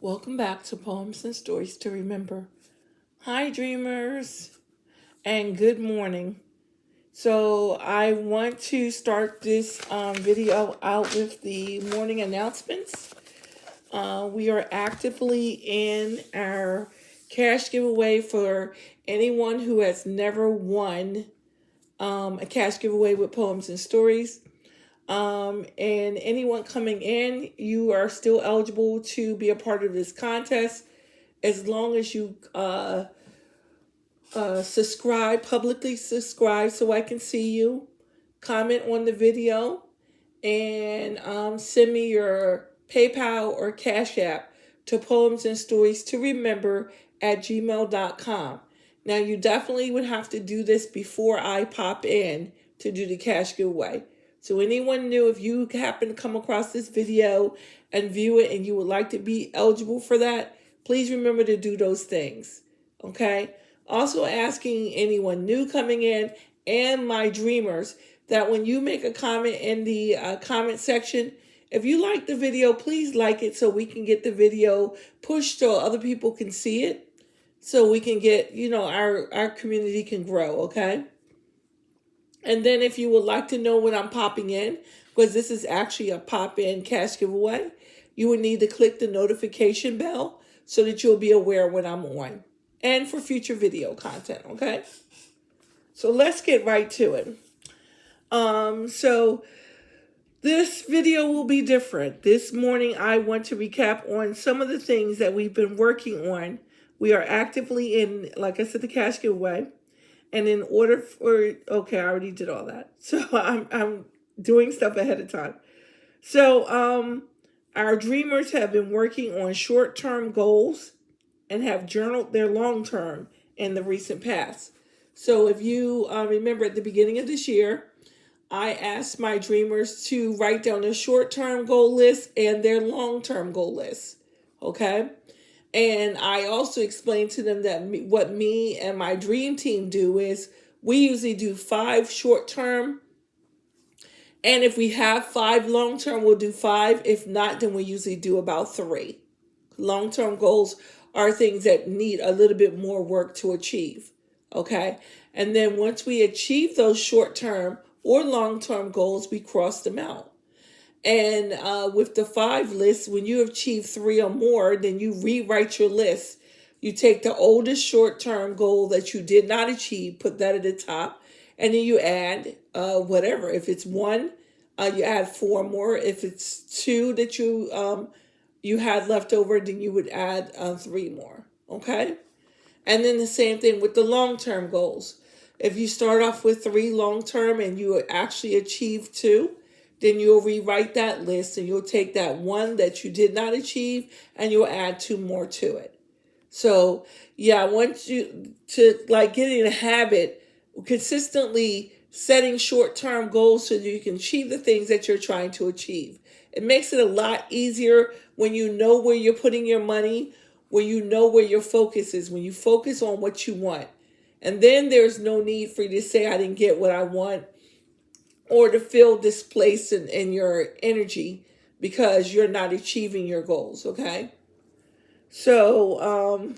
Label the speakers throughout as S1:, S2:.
S1: Welcome back to Poems and Stories to Remember. Hi, dreamers, and good morning. So, I want to start this video out with the morning announcements. We are actively in our cash giveaway for anyone who has never won a cash giveaway with Poems and Stories. And anyone coming in, you are still eligible to be a part of this contest as long as you subscribe, publicly subscribe so I can see you, comment on the video, and send me your PayPal or Cash App to Poems and Stories to Remember at gmail.com. Now, you definitely would have to do this before I pop in to do the cash giveaway. So anyone new, if you happen to come across this video and view it and you would like to be eligible for that, please remember to do those things. Okay? Also asking anyone new coming in and my dreamers that when you make a comment in the comment section, if you like the video, please like it so we can get the video pushed so other people can see it. So we can get, our community can grow, okay? And then if you would like to know when I'm popping in, because this is actually a pop-in cash giveaway, you would need to click the notification bell so that you'll be aware when I'm on. And for future video content, okay? So let's get right to it. So this video will be different. This morning I want to recap on some of the things that we've been working on. We are actively in, like I said, the cash giveaway. And in order for, okay, I already did all that. So I'm doing stuff ahead of time. So our dreamers have been working on short-term goals and have journaled their long-term in the recent past. So if you remember at the beginning of this year, I asked my dreamers to write down their short-term goal list and their long-term goal list. Okay? And I also explained to them that what me and my dream team do is we usually do 5 short-term. And if we have 5 long-term, we'll do 5. If not, then we usually do about 3. Long-term goals are things that need a little bit more work to achieve. Okay? And then once we achieve those short-term or long-term goals, we cross them out. And with the 5 lists, when you achieve 3 or more, then you rewrite your list. You take the oldest short-term goal that you did not achieve, put that at the top, and then you add whatever. If it's 1, you add 4 more. If it's 2 that you had left over, then you would add 3 more. Okay? And then the same thing with the long-term goals. If you start off with 3 long-term and you actually achieve 2, then you'll rewrite that list and you'll take that 1 that you did not achieve and you'll add 2 more to it. So yeah, I want you to get in a habit consistently setting short-term goals so that you can achieve the things that you're trying to achieve. It makes it a lot easier when you know where you're putting your money, when you know where your focus is, when you focus on what you want. And then there's no need for you to say, I didn't get what I want, or to feel displaced in your energy because you're not achieving your goals, okay? So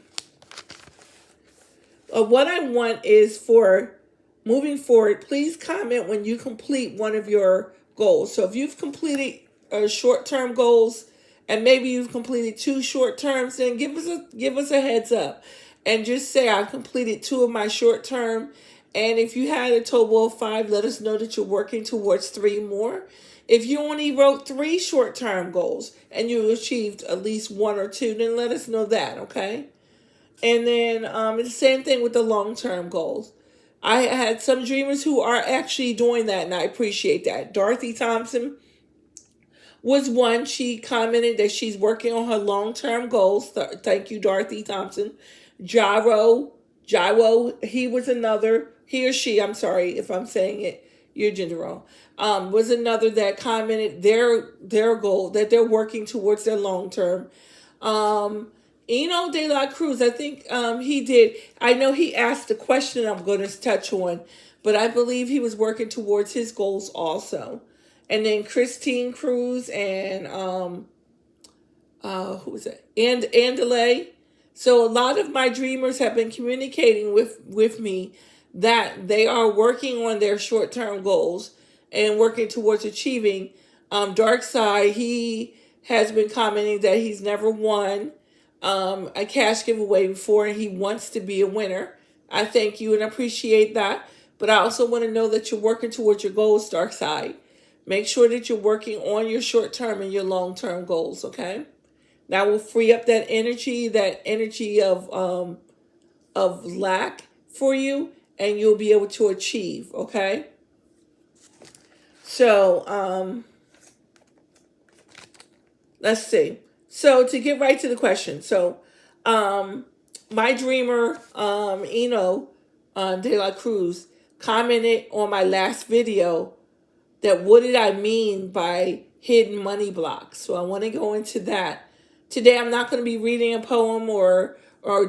S1: what I want is for moving forward, please comment when you complete one of your goals. So if you've completed short-term goals and maybe you've completed 2 short terms, then give us a heads up and just say I've completed 2 of my short term. And if you had a total of 5, let us know that you're working towards 3 more. If you only wrote 3 short-term goals and you achieved at least 1 or 2, then let us know that, okay? And then it's the same thing with the long-term goals. I had some dreamers who are actually doing that, and I appreciate that. Dorothy Thompson was one. She commented that she's working on her long-term goals. Thank you, Dorothy Thompson. Gyro, he was another. He or she, I'm sorry if I'm saying it, your gender wrong, was another that commented their goal, that they're working towards their long-term. Eno de la Cruz, I think he did. I know he asked a question I'm going to touch on, but I believe he was working towards his goals also. And then Christine Cruz and who was it? And delay. So a lot of my dreamers have been communicating with me that they are working on their short-term goals and working towards achieving. Dark Side, he has been commenting that he's never won a cash giveaway before and he wants to be a winner. I thank you and appreciate that. But I also want to know that you're working towards your goals, Dark Side. Make sure that you're working on your short-term and your long-term goals, okay? That will free up that energy of lack for you, and you'll be able to achieve, okay? So, let's see. So to get right to the question. So, my dreamer, Eno De La Cruz, commented on my last video that what did I mean by hidden money blocks. So I want to go into that. Today I'm not going to be reading a poem or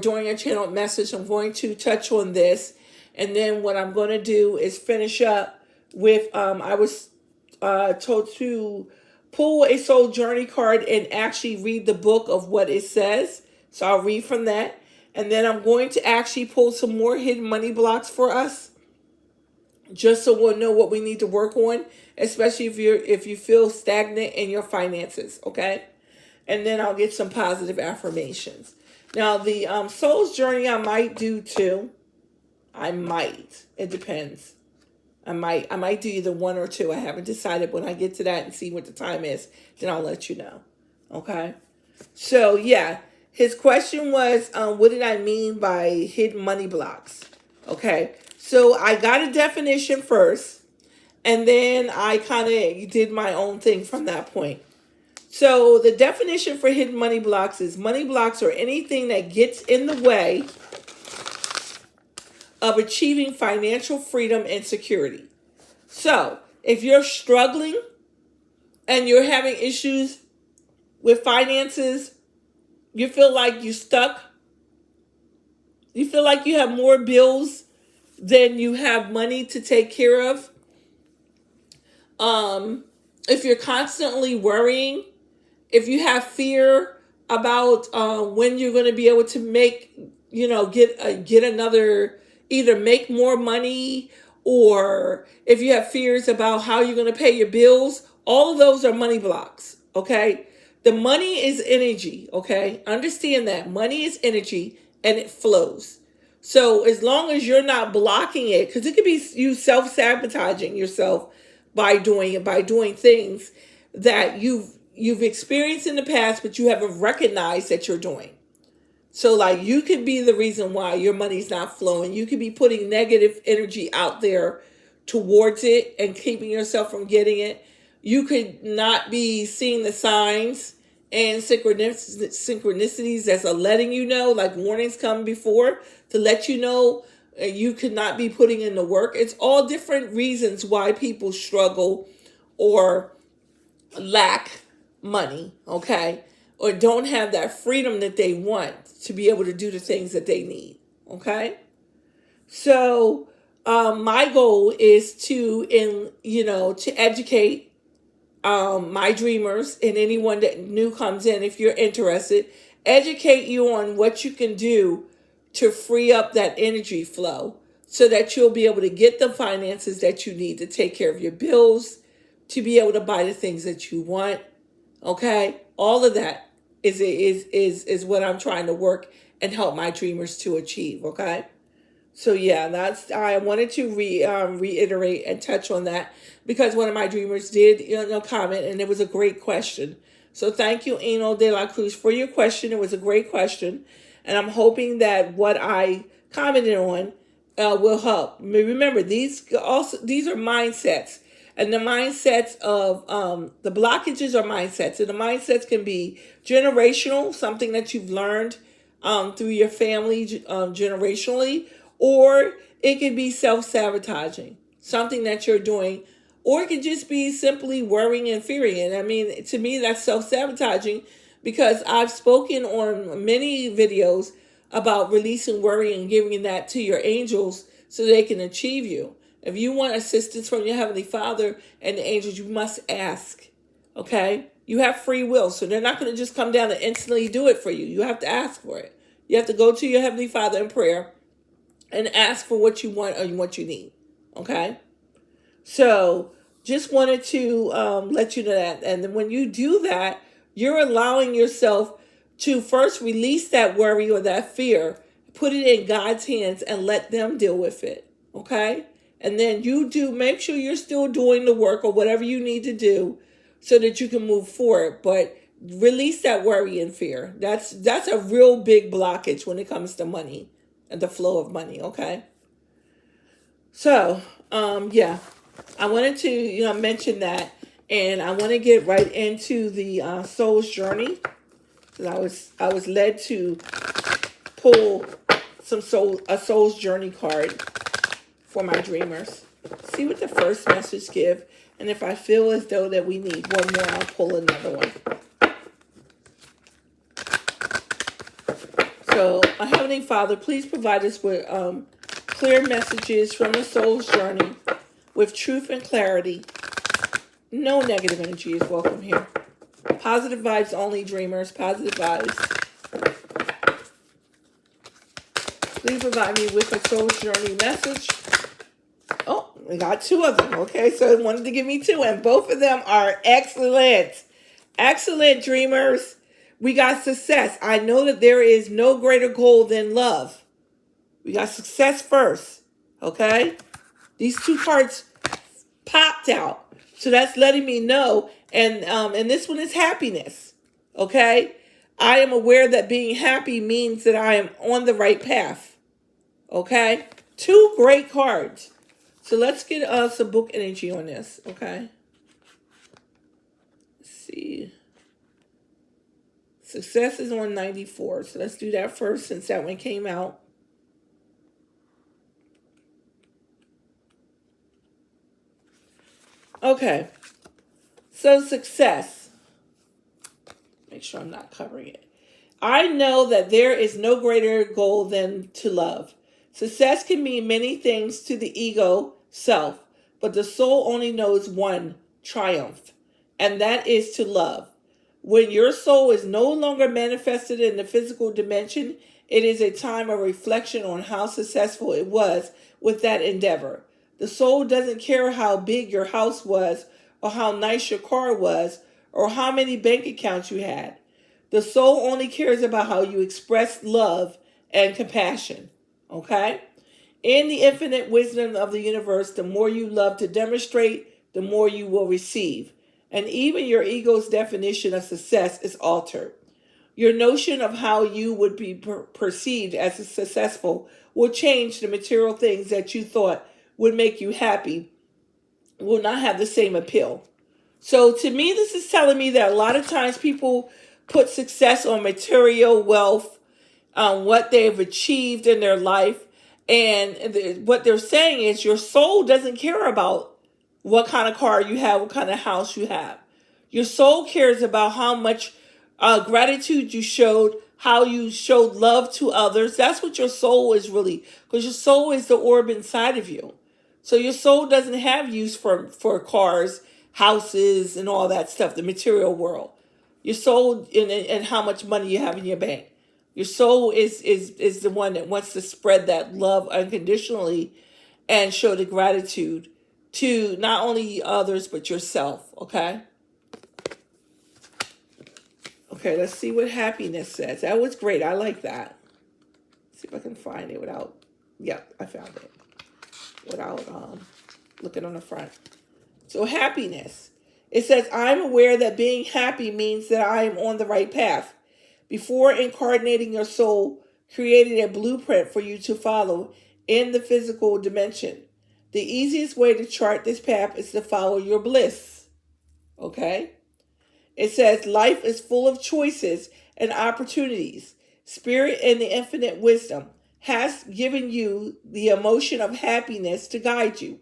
S1: doing a channel message. I'm going to touch on this. And then what I'm going to do is finish up with, I was told to pull a soul journey card and actually read the book of what it says. So I'll read from that. And then I'm going to actually pull some more hidden money blocks for us, just so we'll know what we need to work on, especially if you feel stagnant in your finances, okay? And then I'll get some positive affirmations. Now, the soul's journey I might do too. I might. It depends. I might do either one or two. I haven't decided. When I get to that and see what the time is, then I'll let you know, okay? So, yeah, his question was, what did I mean by hidden money blocks? Okay, so I got a definition first, and then I kind of did my own thing from that point. So the definition for hidden money blocks is money blocks are anything that gets in the way of achieving financial freedom and security. So if you're struggling and you're having issues with finances, you feel like you're stuck, you feel like you have more bills than you have money to take care of. If you're constantly worrying, if you have fear about when you're going to be able to make, get another, either make more money, or if you have fears about how you're going to pay your bills, all of those are money blocks, okay? The money is energy, okay? Understand that money is energy and it flows. So as long as you're not blocking it, because it could be you self-sabotaging yourself by doing things that you've experienced in the past, but you haven't recognized that you're doing. So like you could be the reason why your money's not flowing. You could be putting negative energy out there towards it and keeping yourself from getting it. You could not be seeing the signs and synchronicities that's letting you know, like warnings come before to let you know you could not be putting in the work. It's all different reasons why people struggle or lack money, okay? Or don't have that freedom that they want to be able to do the things that they need, okay? So my goal is to educate my dreamers and anyone that new comes in, if you're interested, educate you on what you can do to free up that energy flow so that you'll be able to get the finances that you need to take care of your bills, to be able to buy the things that you want. Okay, all of that is what I'm trying to work and help my dreamers to achieve. Okay, so yeah, I wanted to reiterate and touch on that because one of my dreamers did comment, and it was a great question. So thank you, Eno De La Cruz, for your question. It was a great question, and I'm hoping that what I commented on will help. Remember, these are mindsets. And the mindsets of the blockages are mindsets. And the mindsets can be generational, something that you've learned through your family generationally, or it could be self-sabotaging, something that you're doing, or it could just be simply worrying and fearing. And I mean, to me, that's self-sabotaging because I've spoken on many videos about releasing worry and giving that to your angels so they can achieve you. If you want assistance from your Heavenly Father and the angels, you must ask, okay? You have free will, so they're not going to just come down and instantly do it for you. You have to ask for it. You have to go to your Heavenly Father in prayer and ask for what you want or what you need. Okay? So just wanted to let you know that. And then when you do that, you're allowing yourself to first release that worry or that fear, put it in God's hands and let them deal with it. Okay? And then make sure you're still doing the work or whatever you need to do so that you can move forward. But release that worry and fear. That's a real big blockage when it comes to money and the flow of money. Okay? So, yeah, I wanted to, mention that, and I want to get right into the soul's journey. Because I was led to pull a soul's journey card for my dreamers. See what the first message give, and if I feel as though that we need one more, I'll pull another one. So, my Heavenly Father, please provide us with clear messages from the soul's journey with truth and clarity. No negative energy is welcome here. Positive vibes only, dreamers. Positive vibes. Please provide me with a soul's journey message. Oh, we got two of them. Okay, so it wanted to give me two, and both of them are excellent. Excellent, dreamers. We got success. I know that there is no greater goal than love. We got success first. Okay? These two cards popped out. So that's letting me know. And this one is happiness. Okay? I am aware that being happy means that I am on the right path. Okay? Two great cards. So let's get some book energy on this. Okay? Let's see. Success is on 94. So let's do that first since that one came out. Okay. So success. Make sure I'm not covering it. I know that there is no greater goal than to love. Success can mean many things to the ego self, but the soul only knows one triumph, and that is to love. When your soul is no longer manifested in the physical dimension, it is a time of reflection on how successful it was with that endeavor. The soul doesn't care how big your house was, or how nice your car was, or how many bank accounts you had. The soul only cares about how you express love and compassion. Okay? In the infinite wisdom of the universe, the more you love to demonstrate, the more you will receive. And even your ego's definition of success is altered. Your notion of how you would be perceived as successful will change. The material things that you thought would make you happy will not have the same appeal. So to me, this is telling me that a lot of times people put success on material wealth, what they've achieved in their life. And what they're saying is your soul doesn't care about what kind of car you have, what kind of house you have. Your soul cares about how much gratitude you showed, how you showed love to others. That's what your soul is really, because your soul is the orb inside of you. So your soul doesn't have use for cars, houses, and all that stuff, the material world. Your soul and how much money you have in your bank. Your soul is the one that wants to spread that love unconditionally and show the gratitude to not only others, but yourself, okay? Okay, let's see what happiness says. That was great. I like that. Let's see if I can find it without, I found it. Without looking on the front. So happiness. It says, I'm aware that being happy means that I am on the right path. Before incarnating, your soul created a blueprint for you to follow in the physical dimension. The easiest way to chart this path is to follow your bliss. Okay? It says, life is full of choices and opportunities. Spirit and the infinite wisdom has given you the emotion of happiness to guide you.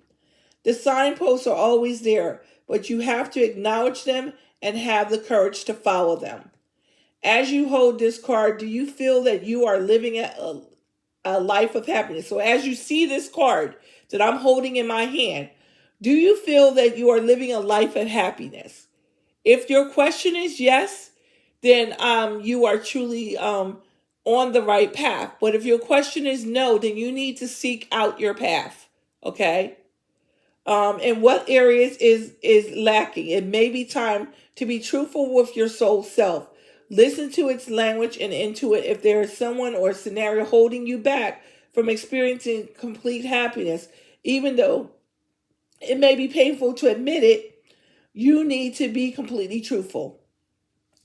S1: The signposts are always there, but you have to acknowledge them and have the courage to follow them. As you hold this card, do you feel that you are living a life of happiness? So as you see this card that I'm holding in my hand, do you feel that you are living a life of happiness? If your question is yes, then you are truly on the right path. But if your question is no, then you need to seek out your path. Okay. And what areas is lacking? It may be time to be truthful with your soul self. Listen to its language and into it. If there is someone or scenario holding you back from experiencing complete happiness, even though it may be painful to admit it, you need to be completely truthful.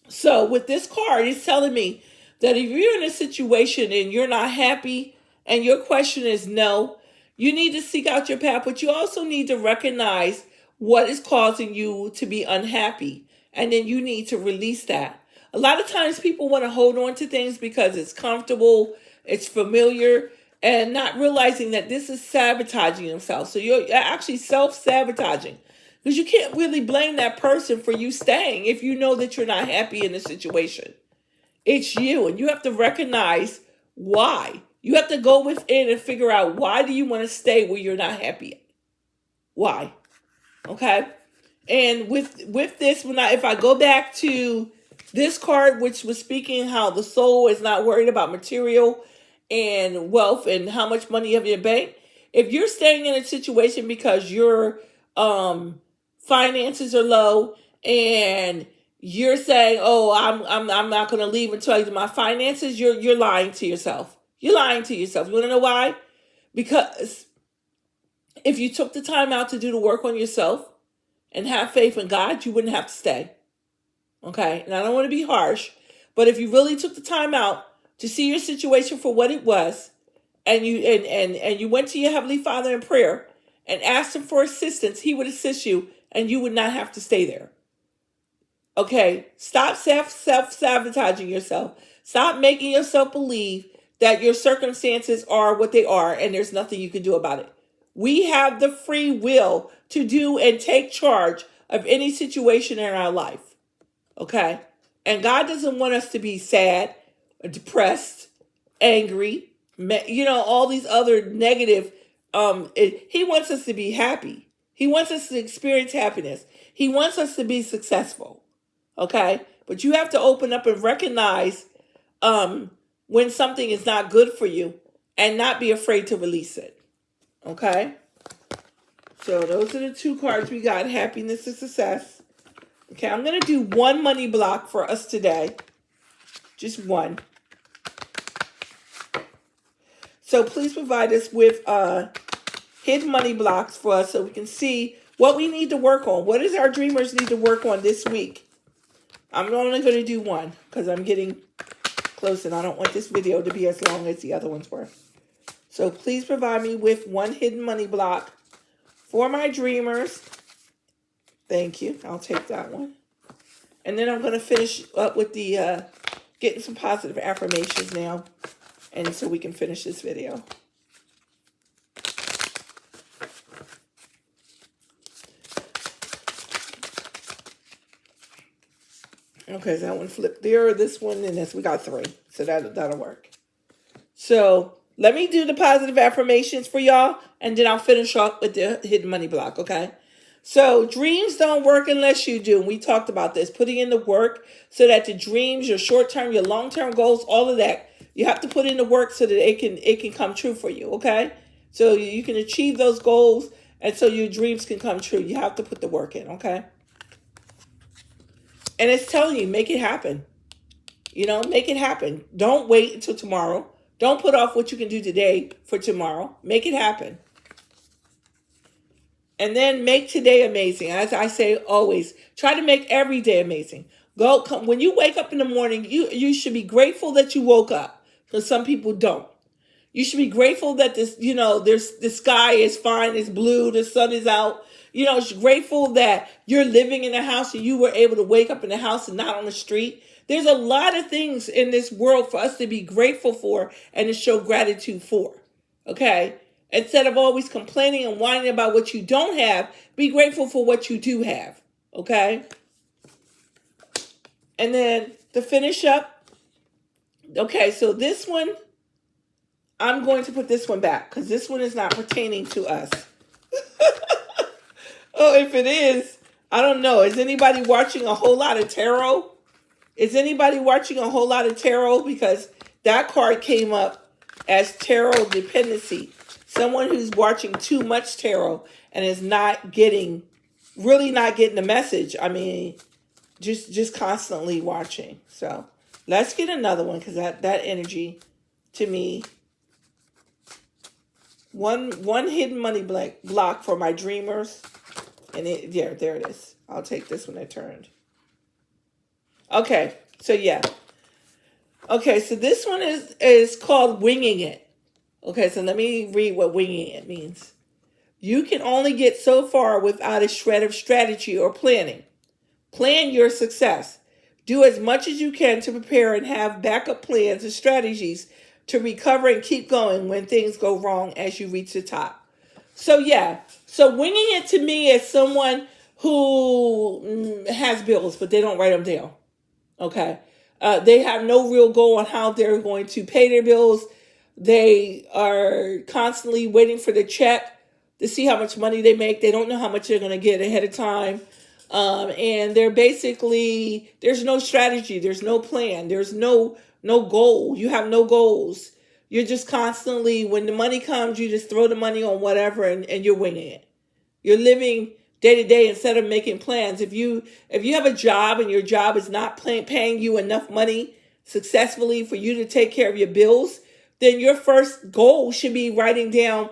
S1: So with this card, it's telling me that if you're in a situation and you're not happy and your question is no, you need to seek out your path, but you also need to recognize what is causing you to be unhappy. And then you need to release that. A lot of times people want to hold on to things because it's comfortable, it's familiar, and not realizing that this is sabotaging themselves. So you're actually self-sabotaging. Because you can't really blame that person for you staying if you know that you're not happy in the situation. It's you, and you have to recognize why. You have to go within and figure out, why do you want to stay where you're not happy? Why? Okay? And with this, if I go back to this card, which was speaking how the soul is not worried about material and wealth and how much money you have in your bank. If you're staying in a situation because your finances are low and you're saying, "Oh, I'm not going to leave until I do my finances," you're lying to yourself. You're lying to yourself. You want to know why? Because if you took the time out to do the work on yourself and have faith in God, you wouldn't have to stay. Okay? And I don't want to be harsh, but if you really took the time out to see your situation for what it was, and you went to your Heavenly Father in prayer and asked Him for assistance, He would assist you and you would not have to stay there. Okay? Stop self-sabotaging yourself. Stop making yourself believe that your circumstances are what they are and there's nothing you can do about it. We have the free will to do and take charge of any situation in our life. Okay? And God doesn't want us to be sad, depressed, angry, all these other negative. He wants us to be happy. He wants us to experience happiness. He wants us to be successful. Okay? But you have to open up and recognize when something is not good for you and not be afraid to release it. Okay? So those are the two cards we got, happiness and success. Okay, I'm going to do one money block for us today. Just one. So please provide us with hidden money blocks for us so we can see what we need to work on. What does our dreamers need to work on this week? I'm only going to do one because I'm getting close and I don't want this video to be as long as the other ones were. So please provide me with one hidden money block for my dreamers. Thank you. I'll take that one. And then I'm going to finish up with the getting some positive affirmations now. And so we can finish this video. Okay, so that one flipped there, this one, and this. We got three. So that'll work. So let me do the positive affirmations for y'all, and then I'll finish off with the hidden money block, okay? So dreams don't work unless you do. We talked about this, putting in the work so that the dreams, your short-term, your long-term goals, all of that, you have to put in the work so that it can come true for you, okay? So you can achieve those goals, and so your dreams can come true. You have to put the work in, okay? And it's telling you, make it happen. Make it happen. Don't wait until tomorrow. Don't put off what you can do today for tomorrow. Make it happen. And then make today amazing. As I say always, try to make every day amazing. When you wake up in the morning, you should be grateful that you woke up. Because some people don't. You should be grateful that the sky is fine, it's blue, the sun is out. Grateful that you're living in a house and you were able to wake up in the house and not on the street. There's a lot of things in this world for us to be grateful for and to show gratitude for. Okay? Instead of always complaining and whining about what you don't have, be grateful for what you do have. Okay? And then to finish up, okay, so this one, I'm going to put this one back because this one is not pertaining to us. Oh, if it is, I don't know. Is anybody watching a whole lot of tarot? Is anybody watching a whole lot of tarot? Because that card came up as tarot dependency. Someone who's watching too much tarot and is really not getting the message. I mean, just constantly watching. So let's get another one, because that energy to me. One hidden money block for my dreamers. And there it is. I'll take this when it turned. Okay, so yeah. Okay, so this one is called winging it. Okay, so let me read what winging it means. You can only get so far without a shred of strategy or planning. Plan your success. Do as much as you can to prepare and have backup plans and strategies to recover and keep going when things go wrong as you reach the top. So yeah, so winging it to me is someone who has bills, but they don't write them down. Okay. They have no real goal on how they're going to pay their bills. They are constantly waiting for the check to see how much money they make. They don't know how much they're going to get ahead of time. And they're basically, there's no strategy. There's no plan. There's no goal. You have no goals. You're just constantly, when the money comes, you just throw the money on whatever and you're winging it. You're living day to day instead of making plans. If you have a job and your job is not paying you enough money successfully for you to take care of your bills, then your first goal should be writing down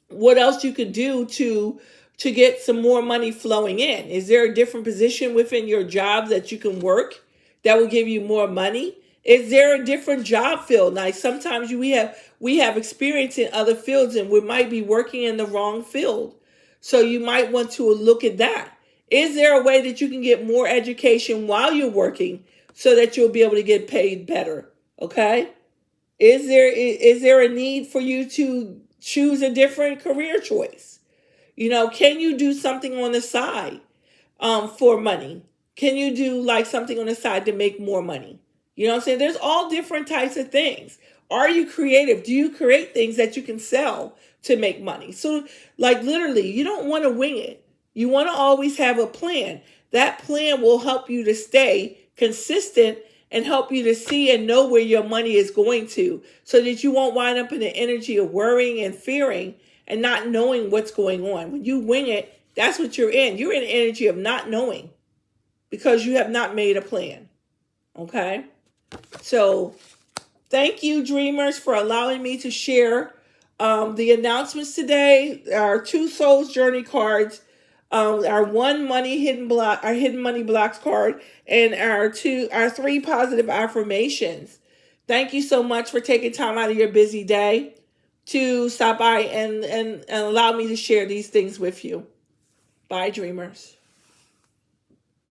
S1: what else you could do to get some more money flowing in. Is there a different position within your job that you can work that will give you more money? Is there a different job field? Like sometimes we have experience in other fields and we might be working in the wrong field. So you might want to look at that. Is there a way that you can get more education while you're working so that you'll be able to get paid better? Okay? Is there a need for you to choose a different career choice? You know, can you do something on the side for money? Can you do like something on the side to make more money? You know what I'm saying? There's all different types of things. Are you creative? Do you create things that you can sell to make money? So like literally, you don't want to wing it. You want to always have a plan. That plan will help you to stay consistent and help you to see and know where your money is going to, so that you won't wind up in the energy of worrying and fearing and not knowing what's going on. When you wing it, that's what you're in. You're in the energy of not knowing because you have not made a plan. Okay? So thank you, dreamers, for allowing me to share the announcements today. Our 2 Souls Journey cards, our 1 money hidden block, our hidden money blocks card, and our 3 positive affirmations. Thank you so much for taking time out of your busy day to stop by and allow me to share these things with you. Bye, dreamers.